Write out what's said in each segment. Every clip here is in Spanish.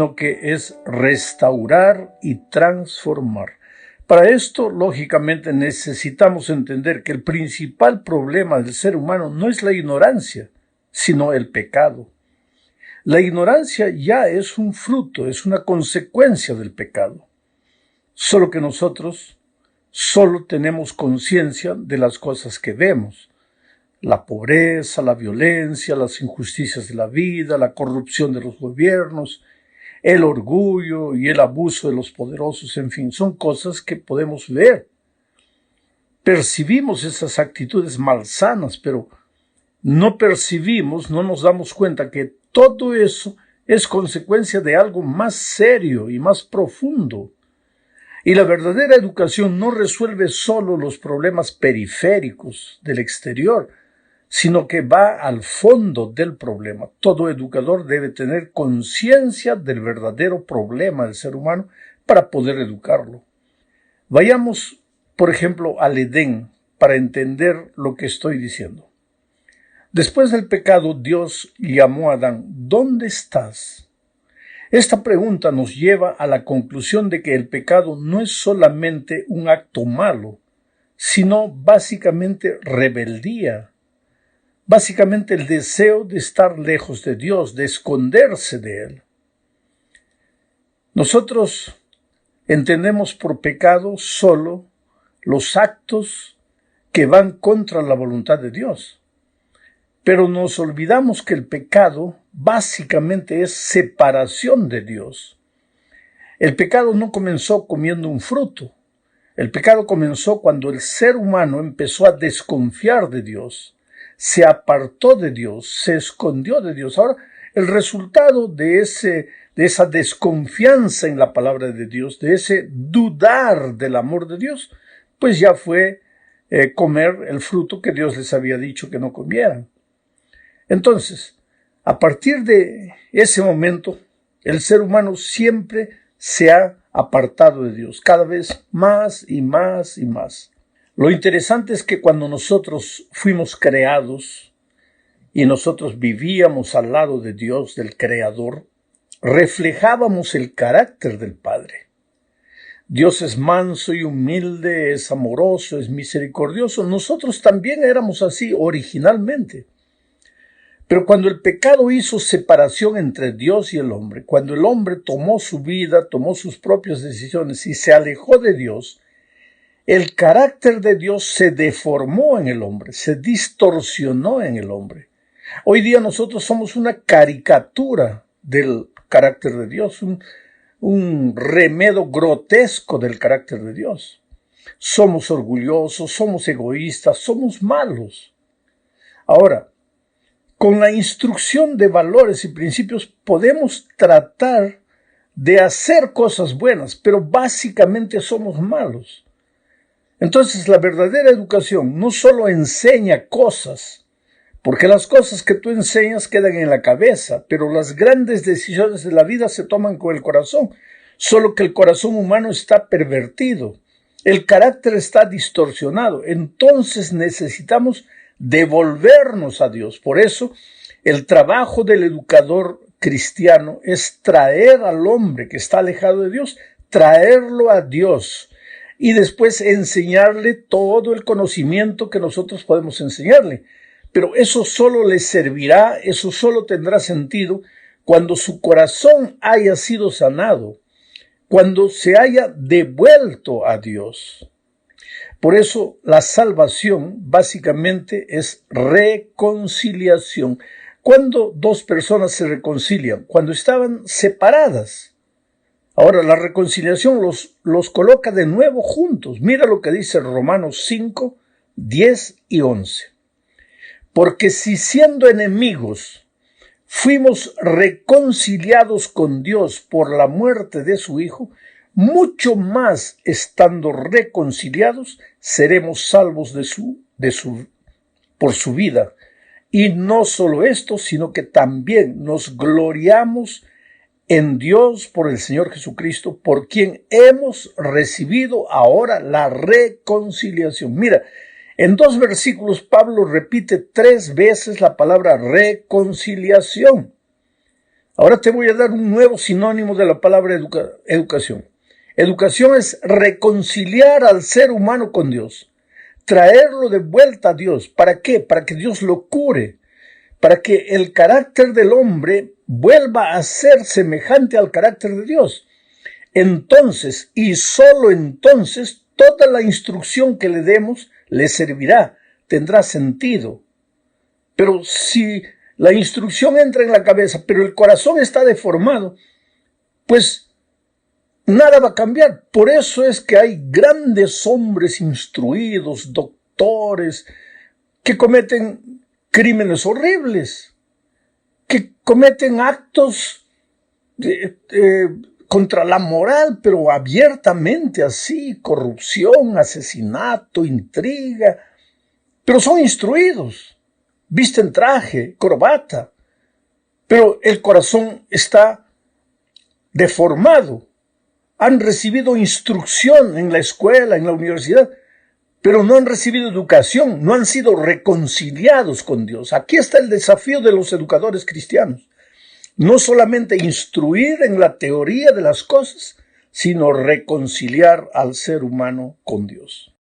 sino que es restaurar y transformar. Para esto, lógicamente, necesitamos entender que el principal problema del ser humano no es la ignorancia, sino el pecado. La ignorancia ya es un fruto, es una consecuencia del pecado. Solo que nosotros solo tenemos conciencia de las cosas que vemos. La pobreza, la violencia, las injusticias de la vida, la corrupción de los gobiernos, el orgullo y el abuso de los poderosos, en fin, son cosas que podemos ver. Percibimos esas actitudes malsanas, pero no percibimos, no nos damos cuenta que todo eso es consecuencia de algo más serio y más profundo. Y la verdadera educación no resuelve solo los problemas periféricos del exterior, sino que va al fondo del problema. Todo educador debe tener conciencia del verdadero problema del ser humano para poder educarlo. Vayamos, por ejemplo, al Edén para entender lo que estoy diciendo. Después del pecado, Dios llamó a Adán: ¿dónde estás? Esta pregunta nos lleva a la conclusión de que el pecado no es solamente un acto malo, sino básicamente rebeldía. Básicamente el deseo de estar lejos de Dios, de esconderse de Él. Nosotros entendemos por pecado solo los actos que van contra la voluntad de Dios. Pero nos olvidamos que el pecado básicamente es separación de Dios. El pecado no comenzó comiendo un fruto. El pecado comenzó cuando el ser humano empezó a desconfiar de Dios. Se apartó de Dios, se escondió de Dios. Ahora, el resultado de esa desconfianza en la palabra de Dios, de ese dudar del amor de Dios, pues ya fue comer el fruto que Dios les había dicho que no comieran. Entonces, a partir de ese momento, el ser humano siempre se ha apartado de Dios, cada vez más y más y más. Lo interesante es que cuando nosotros fuimos creados y nosotros vivíamos al lado de Dios, del Creador, reflejábamos el carácter del Padre. Dios es manso y humilde, es amoroso, es misericordioso. Nosotros también éramos así originalmente. Pero cuando el pecado hizo separación entre Dios y el hombre, cuando el hombre tomó su vida, tomó sus propias decisiones y se alejó de Dios, el carácter de Dios se deformó en el hombre, se distorsionó en el hombre. Hoy día nosotros somos una caricatura del carácter de Dios, un remedo grotesco del carácter de Dios. Somos orgullosos, somos egoístas, somos malos. Ahora, con la instrucción de valores y principios podemos tratar de hacer cosas buenas, pero básicamente somos malos. Entonces, la verdadera educación no solo enseña cosas, porque las cosas que tú enseñas quedan en la cabeza, pero las grandes decisiones de la vida se toman con el corazón, solo que el corazón humano está pervertido, el carácter está distorsionado, entonces necesitamos devolvernos a Dios. Por eso, el trabajo del educador cristiano es traer al hombre que está alejado de Dios, traerlo a Dios, y después enseñarle todo el conocimiento que nosotros podemos enseñarle. Pero eso solo le servirá, eso solo tendrá sentido cuando su corazón haya sido sanado, cuando se haya devuelto a Dios. Por eso la salvación básicamente es reconciliación. ¿Cuándo dos personas se reconcilian? Cuando estaban separadas. Ahora, la reconciliación los coloca de nuevo juntos. Mira lo que dice Romanos 5, 10 y 11. Porque si siendo enemigos fuimos reconciliados con Dios por la muerte de su Hijo, mucho más estando reconciliados seremos salvos por su vida. Y no solo esto, sino que también nos gloriamos en Dios por el Señor Jesucristo, por quien hemos recibido ahora la reconciliación. Mira, en 2 versículos Pablo repite 3 veces la palabra reconciliación. Ahora te voy a dar un nuevo sinónimo de la palabra educación. Educación es reconciliar al ser humano con Dios, traerlo de vuelta a Dios. ¿Para qué? Para que Dios lo cure, para que el carácter del hombre vuelva a ser semejante al carácter de Dios. Entonces, y solo entonces, toda la instrucción que le demos le servirá, tendrá sentido. Pero si la instrucción entra en la cabeza, pero el corazón está deformado, pues nada va a cambiar. Por eso es que hay grandes hombres instruidos, doctores, que cometen crímenes horribles, que cometen actos contra la moral, pero abiertamente así, corrupción, asesinato, intriga, pero son instruidos, visten traje, corbata, pero el corazón está deformado. Han recibido instrucción en la escuela, en la universidad, pero no han recibido educación, no han sido reconciliados con Dios. Aquí está el desafío de los educadores cristianos. No solamente instruir en la teoría de las cosas, sino reconciliar al ser humano con Dios.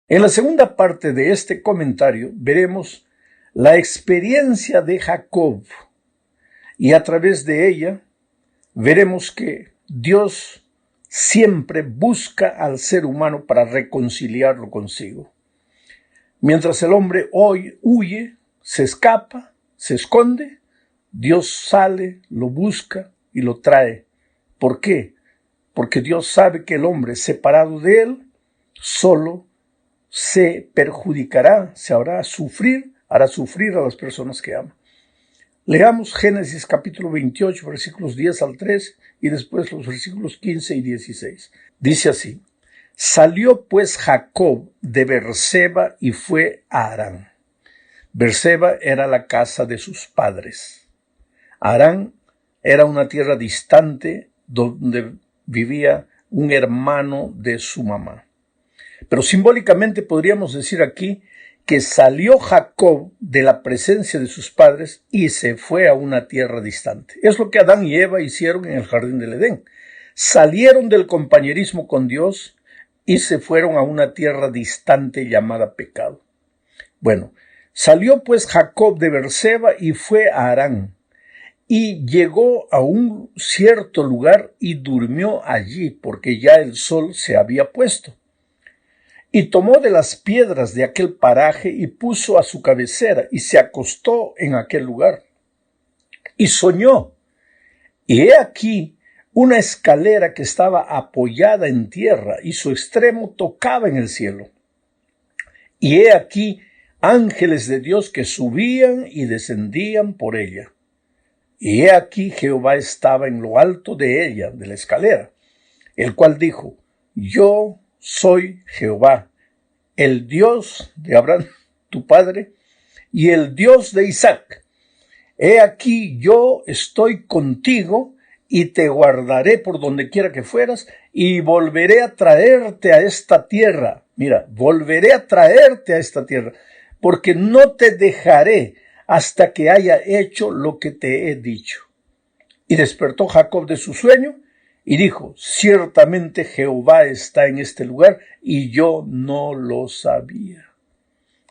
En la segunda parte de este comentario veremos la experiencia de Jacob y a través de ella veremos que Dios siempre busca al ser humano para reconciliarlo consigo. Mientras el hombre hoy huye, se escapa, se esconde, Dios sale, lo busca y lo trae. ¿Por qué? Porque Dios sabe que el hombre separado de él solo se perjudicará, se hará sufrir a las personas que ama. Leamos Génesis capítulo 28, versículos 10 al 3 y después los versículos 15 y 16. Dice así: Salió pues Jacob de Beerseba y fue a Harán. Beerseba era la casa de sus padres. Harán era una tierra distante donde vivía un hermano de su mamá. Pero simbólicamente podríamos decir aquí que salió Jacob de la presencia de sus padres y se fue a una tierra distante. Es lo que Adán y Eva hicieron en el jardín del Edén. Salieron del compañerismo con Dios y se fueron a una tierra distante llamada pecado. Bueno, salió pues Jacob de Beerseba y fue a Harán, y llegó a un cierto lugar y durmió allí, porque ya el sol se había puesto. Y tomó de las piedras de aquel paraje y puso a su cabecera, y se acostó en aquel lugar. Y soñó, y he aquí una escalera que estaba apoyada en tierra, y su extremo tocaba en el cielo. Y he aquí ángeles de Dios que subían y descendían por ella. Y he aquí Jehová estaba en lo alto de ella, de la escalera, el cual dijo: Yo soy Jehová, el Dios de Abraham, tu padre, y el Dios de Isaac. He aquí yo estoy contigo y te guardaré por donde quiera que fueras y volveré a traerte a esta tierra. Mira, volveré a traerte a esta tierra, porque no te dejaré hasta que haya hecho lo que te he dicho. Y despertó Jacob de su sueño y dijo: Ciertamente Jehová está en este lugar y yo no lo sabía.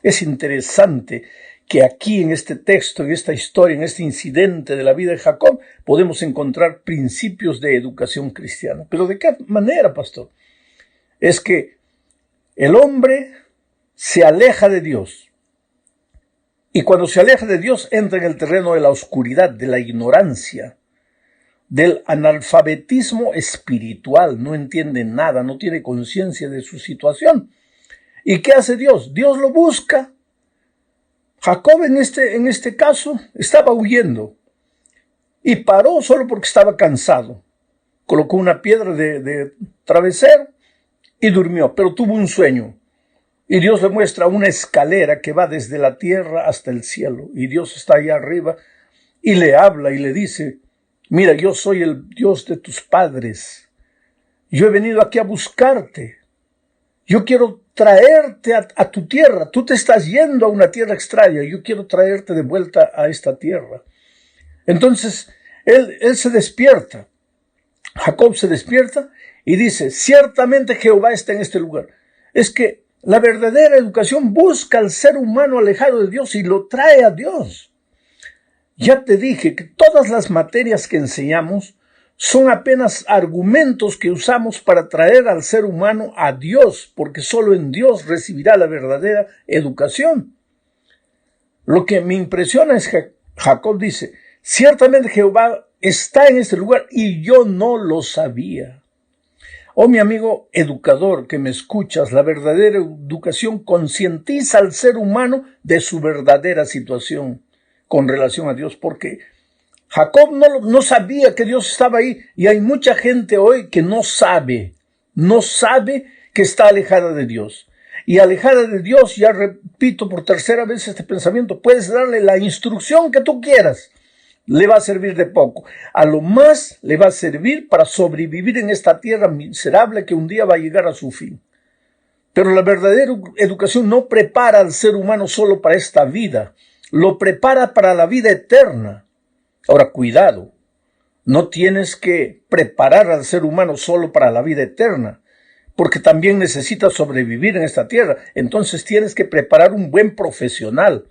Es interesante que aquí en este texto, en esta historia, en este incidente de la vida de Jacob, podemos encontrar principios de educación cristiana. ¿Pero de qué manera, pastor? Es que el hombre se aleja de Dios. Y cuando se aleja de Dios, entra en el terreno de la oscuridad, de la ignorancia, del analfabetismo espiritual. No entiende nada, no tiene conciencia de su situación. ¿Y qué hace Dios? Dios lo busca. Jacob en este caso estaba huyendo y paró solo porque estaba cansado. Colocó una piedra de travesero y durmió, pero tuvo un sueño. Y Dios le muestra una escalera que va desde la tierra hasta el cielo. Y Dios está allá arriba y le habla y le dice: Mira, yo soy el Dios de tus padres. Yo he venido aquí a buscarte. Yo quiero traerte a tu tierra. Tú te estás yendo a una tierra extraña. Yo quiero traerte de vuelta a esta tierra. Entonces, él se despierta. Jacob se despierta y dice, ciertamente Jehová está en este lugar. Es que la verdadera educación busca al ser humano alejado de Dios y lo trae a Dios. Ya te dije que todas las materias que enseñamos son apenas argumentos que usamos para traer al ser humano a Dios, porque solo en Dios recibirá la verdadera educación. Lo que me impresiona es que Jacob dice, ciertamente Jehová está en este lugar y yo no lo sabía. Oh, mi amigo educador que me escuchas, la verdadera educación concientiza al ser humano de su verdadera situación con relación a Dios, porque Jacob no sabía que Dios estaba ahí, y hay mucha gente hoy que no sabe que está alejada de Dios. Y alejada de Dios, ya repito por tercera vez este pensamiento, puedes darle la instrucción que tú quieras, le va a servir de poco. A lo más le va a servir para sobrevivir en esta tierra miserable que un día va a llegar a su fin. Pero la verdadera educación no prepara al ser humano solo para esta vida, lo prepara para la vida eterna. Ahora, cuidado, no tienes que preparar al ser humano solo para la vida eterna, porque también necesita sobrevivir en esta tierra. Entonces tienes que preparar un buen profesional.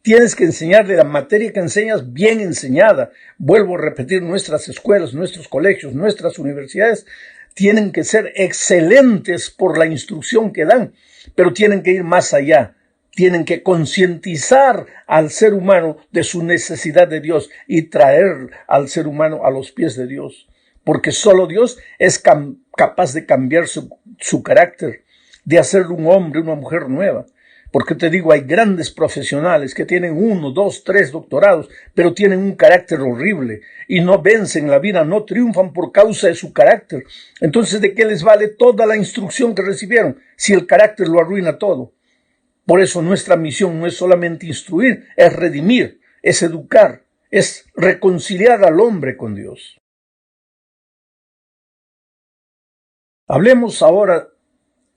Tienes que enseñarle la materia que enseñas bien enseñada. Vuelvo a repetir, nuestras escuelas, nuestros colegios, nuestras universidades tienen que ser excelentes por la instrucción que dan, pero tienen que ir más allá. Tienen que concientizar al ser humano de su necesidad de Dios y traer al ser humano a los pies de Dios. Porque solo Dios es capaz de cambiar su carácter, de hacerle un hombre, una mujer nueva. Porque te digo, hay grandes profesionales que tienen 1, 2, 3 doctorados, pero tienen un carácter horrible y no vencen la vida, no triunfan por causa de su carácter. Entonces, ¿de qué les vale toda la instrucción que recibieron si el carácter lo arruina todo? Por eso nuestra misión no es solamente instruir, es redimir, es educar, es reconciliar al hombre con Dios. Hablemos ahora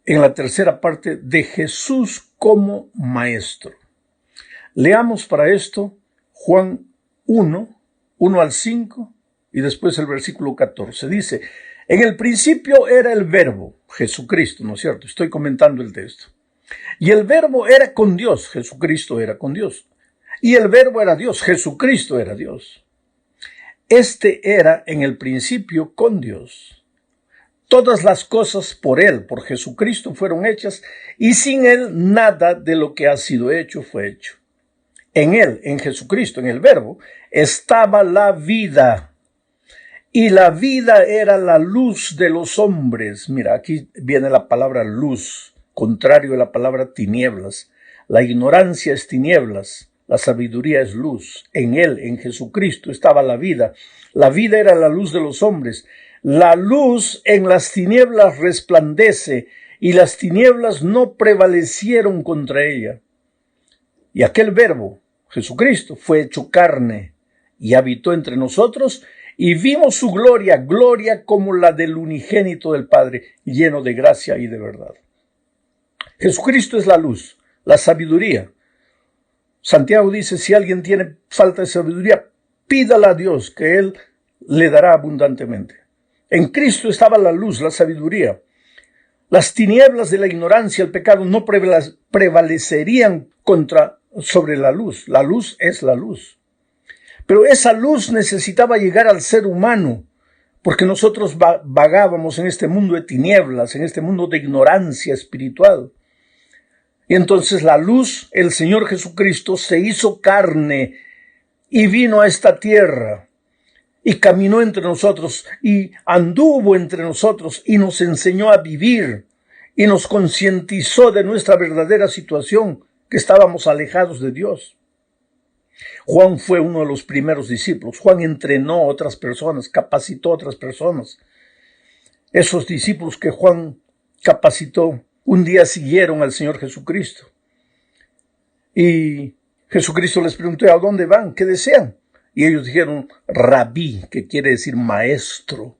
en la tercera parte de Jesús como maestro. Leamos para esto Juan 1, 1 al 5 y después el versículo 14. Dice, en el principio era el verbo, Jesucristo, ¿no es cierto? Estoy comentando el texto. Y el verbo era con Dios, Jesucristo era con Dios. Y el verbo era Dios, Jesucristo era Dios. Este era en el principio con Dios. Todas las cosas por Él, por Jesucristo, fueron hechas, y sin Él nada de lo que ha sido hecho fue hecho. En Él, en Jesucristo, en el verbo, estaba la vida. Y la vida era la luz de los hombres. Mira, aquí viene la palabra luz, contrario a la palabra tinieblas. La ignorancia es tinieblas, la sabiduría es luz. En Él, en Jesucristo, estaba la vida. La vida era la luz de los hombres. La luz en las tinieblas resplandece, y las tinieblas no prevalecieron contra ella. Y aquel verbo, Jesucristo, fue hecho carne y habitó entre nosotros, y vimos su gloria, gloria como la del unigénito del Padre, lleno de gracia y de verdad. Jesucristo es la luz, la sabiduría. Santiago dice, si alguien tiene falta de sabiduría, pídala a Dios, que Él le dará abundantemente. En Cristo estaba la luz, la sabiduría. Las tinieblas de la ignorancia, el pecado, no prevalecerían sobre la luz. La luz es la luz. Pero esa luz necesitaba llegar al ser humano, porque nosotros vagábamos en este mundo de tinieblas, en este mundo de ignorancia espiritual. Y entonces la luz, el Señor Jesucristo, se hizo carne y vino a esta tierra. Y caminó entre nosotros, y anduvo entre nosotros, y nos enseñó a vivir, y nos concientizó de nuestra verdadera situación, que estábamos alejados de Dios. Juan fue uno de los primeros discípulos. Juan entrenó a otras personas, capacitó a otras personas. Esos discípulos que Juan capacitó, un día siguieron al Señor Jesucristo. Y Jesucristo les preguntó, ¿a dónde van? ¿Qué desean? Y ellos dijeron, Rabí, que quiere decir maestro,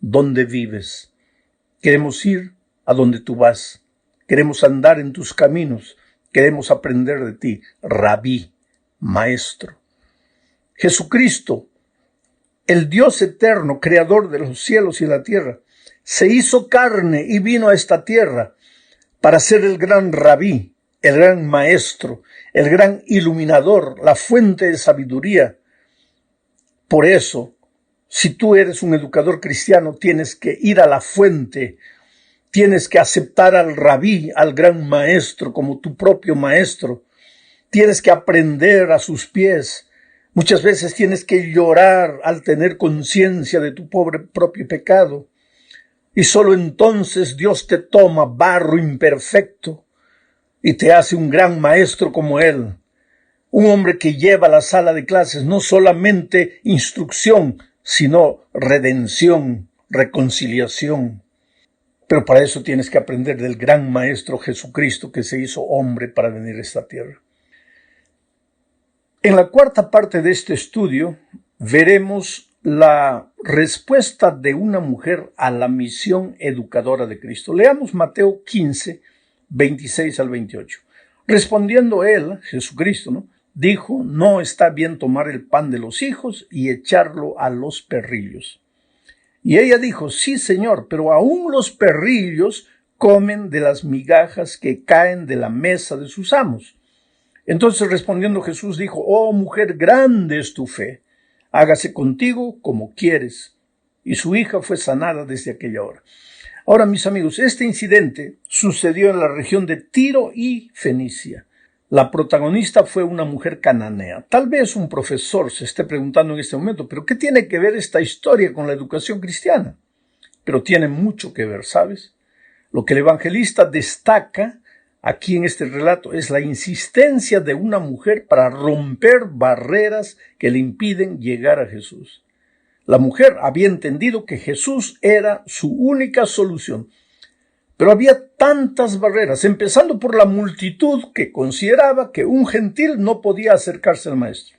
¿dónde vives? Queremos ir a donde tú vas. queremos andar en tus caminos, queremos aprender de ti, Rabí, maestro. Jesucristo, el Dios eterno, creador de los cielos y la tierra, se hizo carne y vino a esta tierra para ser el gran Rabí, el gran maestro, el gran iluminador, la fuente de sabiduría. Por eso, si tú eres un educador cristiano, tienes que ir a la fuente, tienes que aceptar al Rabí, al gran maestro, como tu propio maestro. Tienes que aprender a sus pies. Muchas veces tienes que llorar al tener conciencia de tu propio pecado. Y solo entonces Dios te toma, barro imperfecto, y te hace un gran maestro como Él. Un hombre que lleva a la sala de clases no solamente instrucción, sino redención, reconciliación. Pero para eso tienes que aprender del gran maestro Jesucristo que se hizo hombre para venir a esta tierra. En la cuarta parte de este estudio veremos la respuesta de una mujer a la misión educadora de Cristo. Leamos Mateo 15, 26 al 28. Respondiendo él, Jesucristo, dijo, no está bien tomar el pan de los hijos y echarlo a los perrillos. Y ella dijo, sí, Señor, pero aún los perrillos comen de las migajas que caen de la mesa de sus amos. Entonces respondiendo Jesús dijo, oh mujer, grande es tu fe, hágase contigo como quieres. Y su hija fue sanada desde aquella hora. Ahora, mis amigos, este incidente sucedió en la región de Tiro y Fenicia. La protagonista fue una mujer cananea. Tal vez un profesor se esté preguntando en este momento, ¿pero qué tiene que ver esta historia con la educación cristiana? Pero tiene mucho que ver, ¿sabes? Lo que el evangelista destaca aquí en este relato es la insistencia de una mujer para romper barreras que le impiden llegar a Jesús. La mujer había entendido que Jesús era su única solución. Pero había tantas barreras, empezando por la multitud que consideraba que un gentil no podía acercarse al maestro,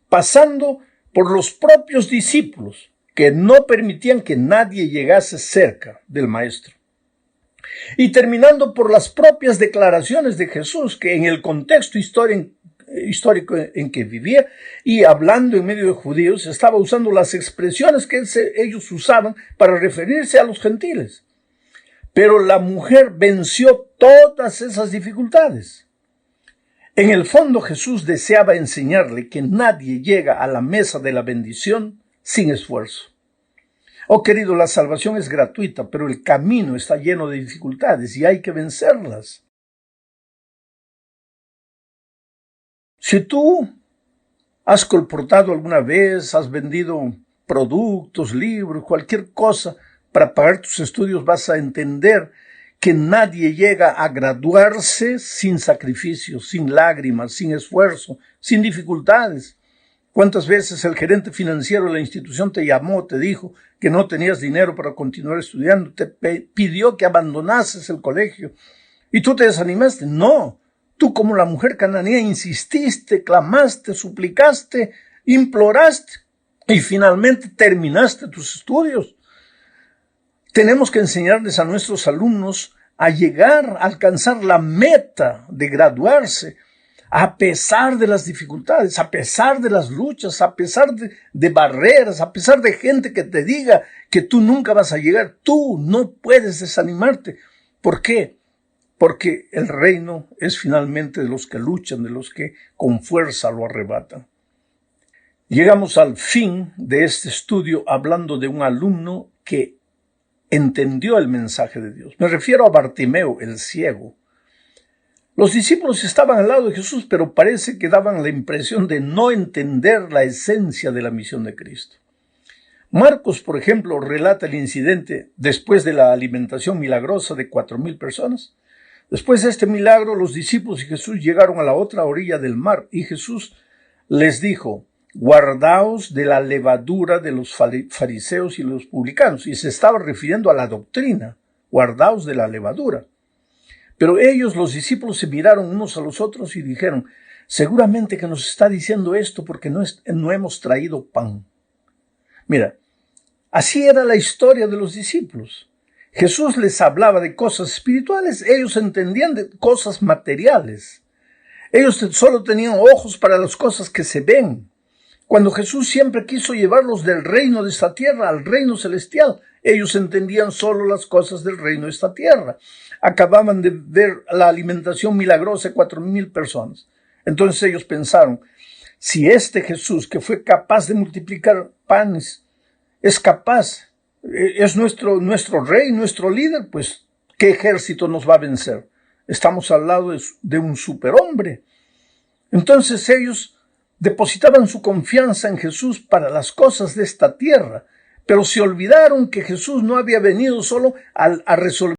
pasando por los propios discípulos que no permitían que nadie llegase cerca del maestro, y terminando por las propias declaraciones de Jesús, que en el contexto histórico en que vivía y hablando en medio de judíos, estaba usando las expresiones que ellos usaban para referirse a los gentiles. Pero la mujer venció todas esas dificultades. En el fondo, Jesús deseaba enseñarle que nadie llega a la mesa de la bendición sin esfuerzo. Oh, querido, la salvación es gratuita, pero el camino está lleno de dificultades y hay que vencerlas. Si tú has colportado alguna vez, has vendido productos, libros, cualquier cosa para pagar tus estudios, vas a entender que nadie llega a graduarse sin sacrificio, sin lágrimas, sin esfuerzo, sin dificultades. ¿Cuántas veces el gerente financiero de la institución te llamó, te dijo que no tenías dinero para continuar estudiando, te pidió que abandonases el colegio y tú te desanimaste? No, tú como la mujer cananea insististe, clamaste, suplicaste, imploraste y finalmente terminaste tus estudios. Tenemos que enseñarles a nuestros alumnos a llegar, a alcanzar la meta de graduarse, a pesar de las dificultades, a pesar de las luchas, a pesar de barreras, a pesar de gente que te diga que tú nunca vas a llegar. Tú no puedes desanimarte. ¿Por qué? Porque el reino es finalmente de los que luchan, de los que con fuerza lo arrebatan. Llegamos al fin de este estudio hablando de un alumno que entendió el mensaje de Dios. Me refiero a Bartimeo, el ciego. Los discípulos estaban al lado de Jesús, pero parece que daban la impresión de no entender la esencia de la misión de Cristo. Marcos, por ejemplo, relata el incidente después de la alimentación milagrosa de 4,000 personas. Después de este milagro, los discípulos y Jesús llegaron a la otra orilla del mar y Jesús les dijo, guardaos de la levadura de los fariseos y los publicanos. Y se estaba refiriendo a la doctrina, guardaos de la levadura. Pero ellos, los discípulos, se miraron unos a los otros y dijeron, seguramente que nos está diciendo esto porque no hemos traído pan. Mira, así era la historia de los discípulos. Jesús les hablaba de cosas espirituales, ellos entendían de cosas materiales. Ellos solo tenían ojos para las cosas que se ven. Cuando Jesús siempre quiso llevarlos del reino de esta tierra al reino celestial, ellos entendían solo las cosas del reino de esta tierra. Acababan de ver la alimentación milagrosa de 4,000 personas. Entonces ellos pensaron, si este Jesús, que fue capaz de multiplicar panes, es capaz, es nuestro rey, nuestro líder, pues, ¿qué ejército nos va a vencer? Estamos al lado de un superhombre. Entonces ellos depositaban su confianza en Jesús para las cosas de esta tierra, pero se olvidaron que Jesús no había venido solo a resolver